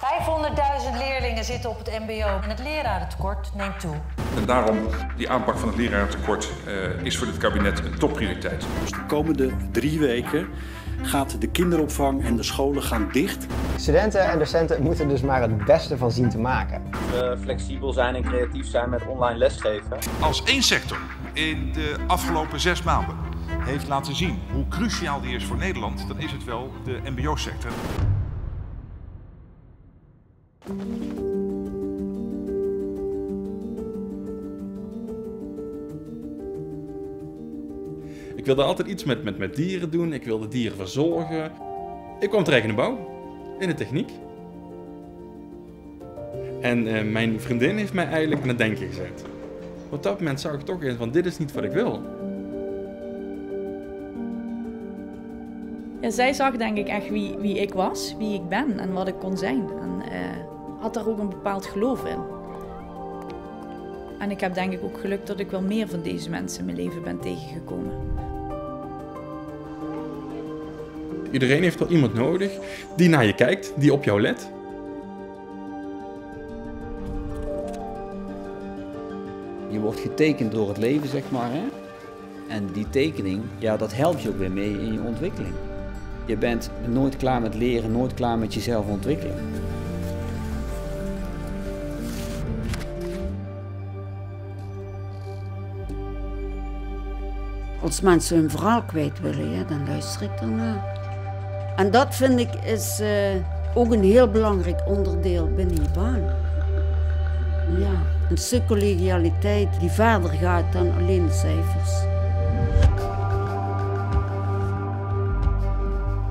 500.000 leerlingen zitten op het mbo en het lerarentekort neemt toe. En daarom, die aanpak van het lerarentekort is voor dit kabinet een topprioriteit. Dus de komende 3 weken gaat de kinderopvang en de scholen gaan dicht. Studenten en docenten moeten dus maar het beste van zien te maken. Flexibel zijn en creatief zijn met online lesgeven. Als één sector in de afgelopen 6 maanden heeft laten zien hoe cruciaal die is voor Nederland, dan is het wel de mbo-sector. Ik wilde altijd iets met dieren doen, ik wilde dieren verzorgen. Ik kwam terecht in de bouw, in de techniek. En mijn vriendin heeft mij eigenlijk aan het denken gezet. Op dat moment zag ik toch eens van dit is niet wat ik wil. Ja, zij zag denk ik echt wie ik was, wie ik ben en wat ik kon zijn. En had daar ook een bepaald geloof in. En ik heb denk ik ook geluk dat ik wel meer van deze mensen in mijn leven ben tegengekomen. Iedereen heeft wel iemand nodig die naar je kijkt, die op jou let. Je wordt getekend door het leven, zeg maar. Hè? En die tekening, ja, dat helpt je ook weer mee in je ontwikkeling. Je bent nooit klaar met leren, nooit klaar met jezelf ontwikkelen. Als mensen hun verhaal kwijt willen, ja, dan luister ik ernaar. En dat vind ik is ook een heel belangrijk onderdeel binnen je baan. Ja, een stuk collegialiteit die verder gaat dan alleen de cijfers.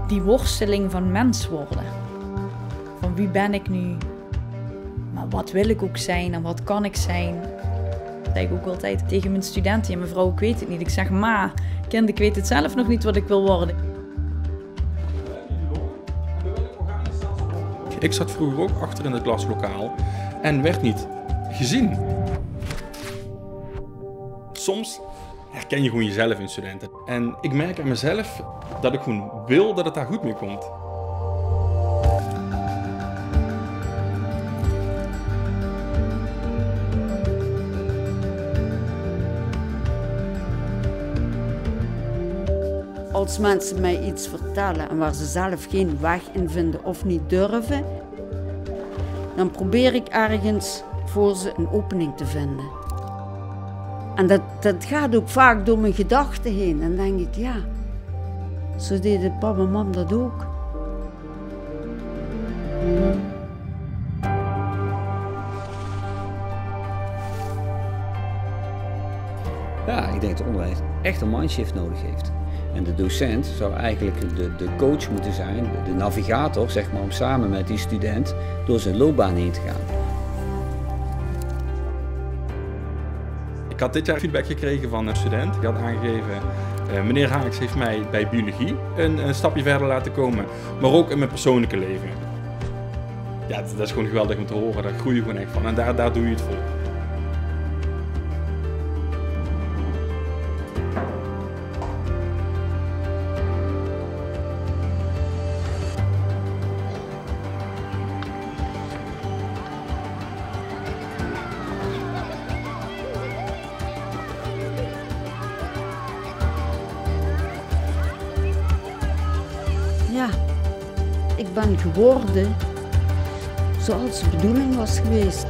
Die worsteling van mens worden. Van wie ben ik nu? Maar wat wil ik ook zijn en wat kan ik zijn? Dat zeg ik ook altijd tegen mijn studenten. Ja, mevrouw, ik weet het niet. Ik zeg, ma, kind, ik weet het zelf nog niet wat ik wil worden. Ik zat vroeger ook achter in het klaslokaal en werd niet gezien. Soms herken je gewoon jezelf in studenten. En ik merk aan mezelf dat ik gewoon wil dat het daar goed mee komt. Als mensen mij iets vertellen en waar ze zelf geen weg in vinden of niet durven, dan probeer ik ergens voor ze een opening te vinden. En dat gaat ook vaak door mijn gedachten heen. En dan denk ik, ja, zo deden papa en mam dat ook. Ja, ik denk dat het onderwijs echt een mindshift nodig heeft. En de docent zou eigenlijk de coach moeten zijn, de navigator, zeg maar, om samen met die student door zijn loopbaan heen te gaan. Ik had dit jaar feedback gekregen van een student. Die had aangegeven, meneer Haaks heeft mij bij biologie een stapje verder laten komen, maar ook in mijn persoonlijke leven. Ja, dat is gewoon geweldig om te horen, daar groei je gewoon echt van en daar doe je het voor. Ja, ik ben geworden zoals de bedoeling was geweest.